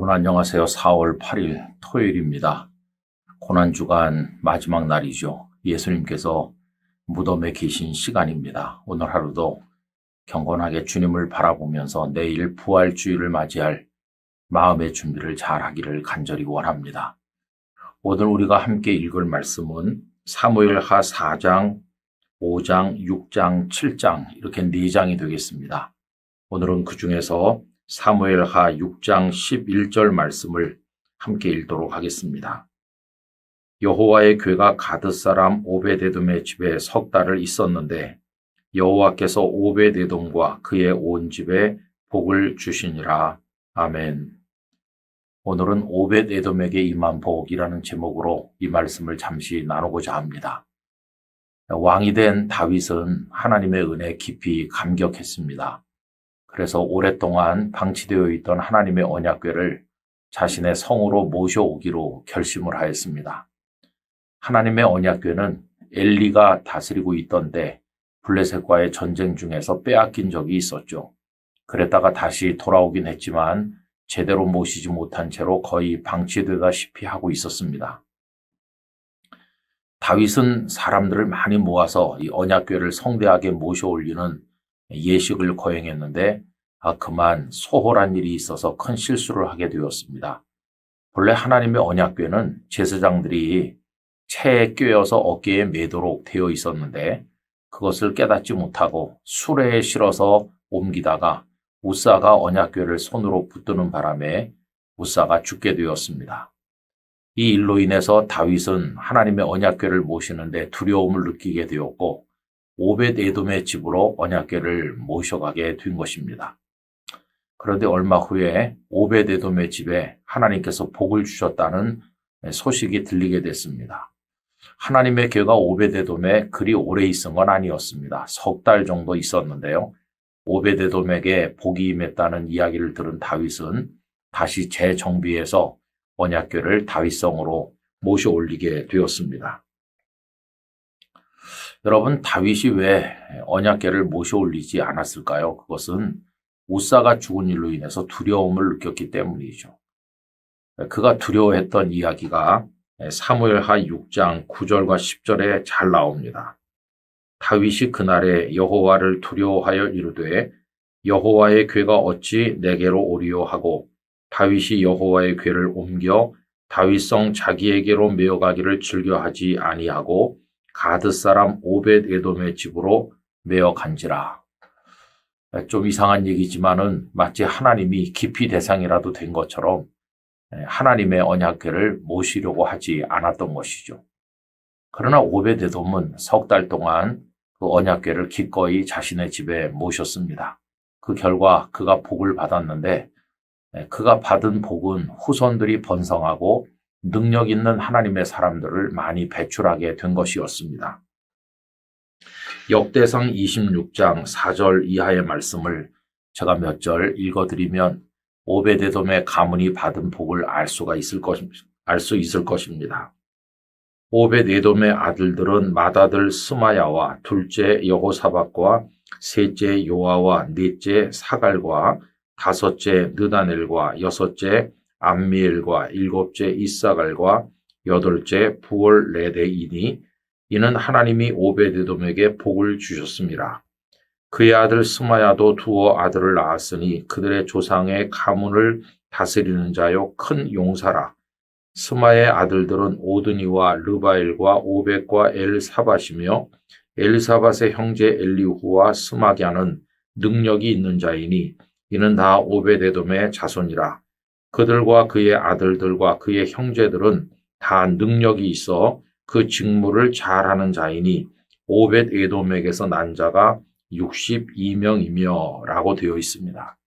여러분 안녕하세요. 4월 8일 토요일입니다. 고난주간 마지막 날이죠. 예수님께서 무덤에 계신 시간입니다. 오늘 하루도 경건하게 주님을 바라보면서 내일 부활주일을 맞이할 마음의 준비를 잘 하기를 간절히 원합니다. 오늘 우리가 함께 읽을 말씀은 사무엘하 4장, 5장, 6장, 7장 이렇게 4장이 되겠습니다. 오늘은 그 중에서 사무엘하 6장 11절 말씀을 함께 읽도록 하겠습니다. 여호와의 궤가 가드 사람 오베데돔의 집에 석 달을 있었는데 여호와께서 오베데돔과 그의 온 집에 복을 주시니라. 아멘. 오늘은 오베데돔에게 임한 복이라는 제목으로 이 말씀을 잠시 나누고자 합니다. 왕이 된 다윗은 하나님의 은혜에 깊이 감격했습니다. 그래서 오랫동안 방치되어 있던 하나님의 언약궤를 자신의 성으로 모셔오기로 결심을 하였습니다. 하나님의 언약궤는 엘리가 다스리고 있던데 블레셋과의 전쟁 중에서 빼앗긴 적이 있었죠. 그랬다가 다시 돌아오긴 했지만 제대로 모시지 못한 채로 거의 방치되다시피 하고 있었습니다. 다윗은 사람들을 많이 모아서 이 언약궤를 성대하게 모셔올리는 예식을 거행했는데 그만 소홀한 일이 있어서 큰 실수를 하게 되었습니다. 본래 하나님의 언약궤는 제사장들이 채에 꿰어서 어깨에 매도록 되어 있었는데 그것을 깨닫지 못하고 수레에 실어서 옮기다가 우사가 언약궤를 손으로 붙드는 바람에 우사가 죽게 되었습니다. 이 일로 인해서 다윗은 하나님의 언약궤를 모시는데 두려움을 느끼게 되었고 오벳에돔의 집으로 언약궤를 모셔가게 된 것입니다. 그런데 얼마 후에 오벳에돔의 집에 하나님께서 복을 주셨다는 소식이 들리게 됐습니다. 하나님의 궤가 오벳에돔에 그리 오래 있은 건 아니었습니다. 석 달 정도 있었는데요. 오벳에돔에게 복이 임했다는 이야기를 들은 다윗은 다시 재정비해서 언약궤를 다윗성으로 모셔 올리게 되었습니다. 여러분, 다윗이 왜 언약궤를 모셔 올리지 않았을까요? 그것은 우사가 죽은 일로 인해서 두려움을 느꼈기 때문이죠. 그가 두려워했던 이야기가 사무엘하 6장 9절과 10절에 잘 나옵니다. 다윗이 그날에 여호와를 두려워하여 이르되 여호와의 궤가 어찌 내게로 오리요 하고 다윗이 여호와의 궤를 옮겨 다윗성 자기에게로 메어가기를 즐겨하지 아니하고 가드 사람 오벳에돔의 집으로 메어 간지라. 좀 이상한 얘기지만은 마치 하나님이 기피 대상이라도 된 것처럼 하나님의 언약궤를 모시려고 하지 않았던 것이죠. 그러나 오벳에돔은 석 달 동안 그 언약궤를 기꺼이 자신의 집에 모셨습니다. 그 결과 그가 복을 받았는데 그가 받은 복은 후손들이 번성하고 능력 있는 하나님의 사람들을 많이 배출하게 된 것이었습니다. 역대상 26장 4절 이하의 말씀을 제가 몇 절 읽어드리면 오벳에돔의 가문이 받은 복을 알 수 있을 것입니다. 오벳에돔의 아들들은 맏아들 스마야와 둘째 여호사밧과 셋째 요아와 넷째 사갈과 다섯째 느다넬과 여섯째 암미엘과 일곱째 이사갈과 여덟째 부올레데이니 이는 하나님이 오벳에돔에게 복을 주셨습니다. 그의 아들 스마야도 두어 아들을 낳았으니 그들의 조상의 가문을 다스리는 자요 큰 용사라. 스마의 아들들은 오드니와 르바엘과 오벳과 엘사밧이며 엘사밧의 형제 엘리후와 스마갸는 능력이 있는 자이니 이는 다 오벳에돔의 자손이라. 그들과 그의 아들들과 그의 형제들은 다 능력이 있어 그 직무를 잘하는 자이니 오벳에돔에게서 난 자가 62명이며 라고 되어 있습니다.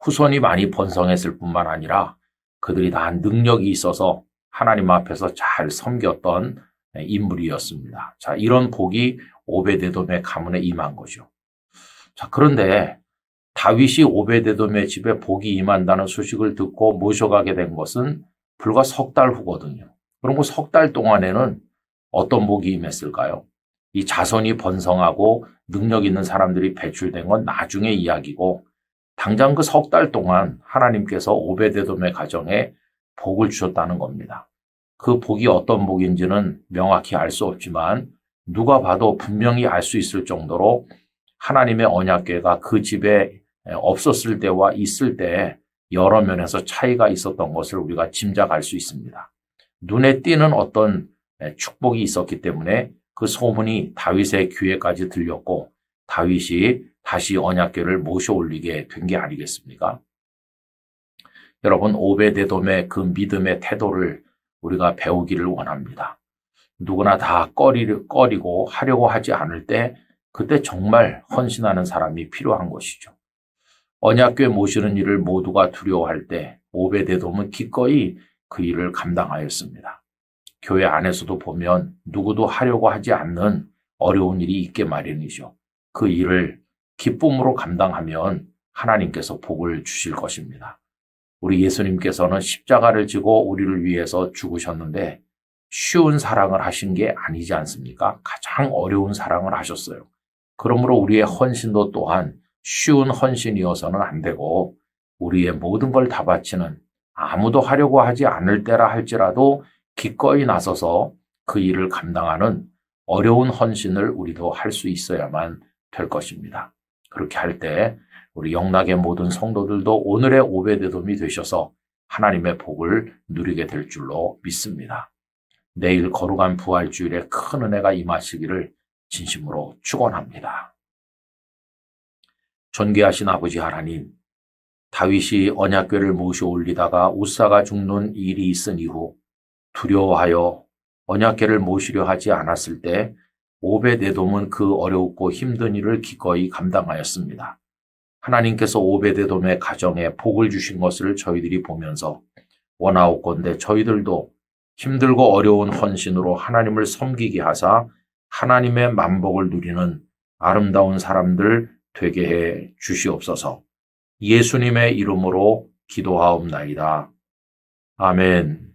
후손이 많이 번성했을 뿐만 아니라 그들이 다 능력이 있어서 하나님 앞에서 잘 섬겼던 인물이었습니다. 자, 이런 복이 오벳에돔의 가문에 임한 거죠. 자, 그런데 다윗이 오벳에돔의 집에 복이 임한다는 소식을 듣고 모셔가게 된 것은 불과 석 달 후거든요. 그럼 그 석 달 동안에는 어떤 복이 임했을까요? 이 자손이 번성하고 능력 있는 사람들이 배출된 건 나중의 이야기고 당장 그 석 달 동안 하나님께서 오베데돔의 가정에 복을 주셨다는 겁니다. 그 복이 어떤 복인지는 명확히 알 수 없지만 누가 봐도 분명히 알 수 있을 정도로 하나님의 언약궤가 그 집에 없었을 때와 있을 때 여러 면에서 차이가 있었던 것을 우리가 짐작할 수 있습니다. 눈에 띄는 어떤 축복이 있었기 때문에 그 소문이 다윗의 귀에까지 들렸고 다윗이 다시 언약궤를 모셔올리게 된 게 아니겠습니까? 여러분, 오베데돔의 그 믿음의 태도를 우리가 배우기를 원합니다. 누구나 다 꺼리고 하려고 하지 않을 때 그때 정말 헌신하는 사람이 필요한 것이죠. 언약궤 모시는 일을 모두가 두려워할 때 오베데돔은 기꺼이 그 일을 감당하였습니다. 교회 안에서도 보면 누구도 하려고 하지 않는 어려운 일이 있게 마련이죠. 그 일을 기쁨으로 감당하면 하나님께서 복을 주실 것입니다. 우리 예수님께서는 십자가를 지고 우리를 위해서 죽으셨는데 쉬운 사랑을 하신 게 아니지 않습니까? 가장 어려운 사랑을 하셨어요. 그러므로 우리의 헌신도 또한 쉬운 헌신이어서는 안 되고 우리의 모든 걸 다 바치는 아무도 하려고 하지 않을 때라 할지라도 기꺼이 나서서 그 일을 감당하는 어려운 헌신을 우리도 할 수 있어야만 될 것입니다. 그렇게 할 때 우리 영락의 모든 성도들도 오늘의 오베데돔이 되셔서 하나님의 복을 누리게 될 줄로 믿습니다. 내일 거룩한 부활주일에 큰 은혜가 임하시기를 진심으로 축원합니다. 존귀하신 아버지 하나님, 다윗이 언약궤를 모셔 올리다가 우사가 죽는 일이 있은 이후 두려워하여 언약궤를 모시려 하지 않았을 때 오베데돔은 그 어렵고 힘든 일을 기꺼이 감당하였습니다. 하나님께서 오베데돔의 가정에 복을 주신 것을 저희들이 보면서 원하옵건대 저희들도 힘들고 어려운 헌신으로 하나님을 섬기게 하사 하나님의 만복을 누리는 아름다운 사람들 되게 해 주시옵소서. 예수님의 이름으로 기도하옵나이다. 아멘.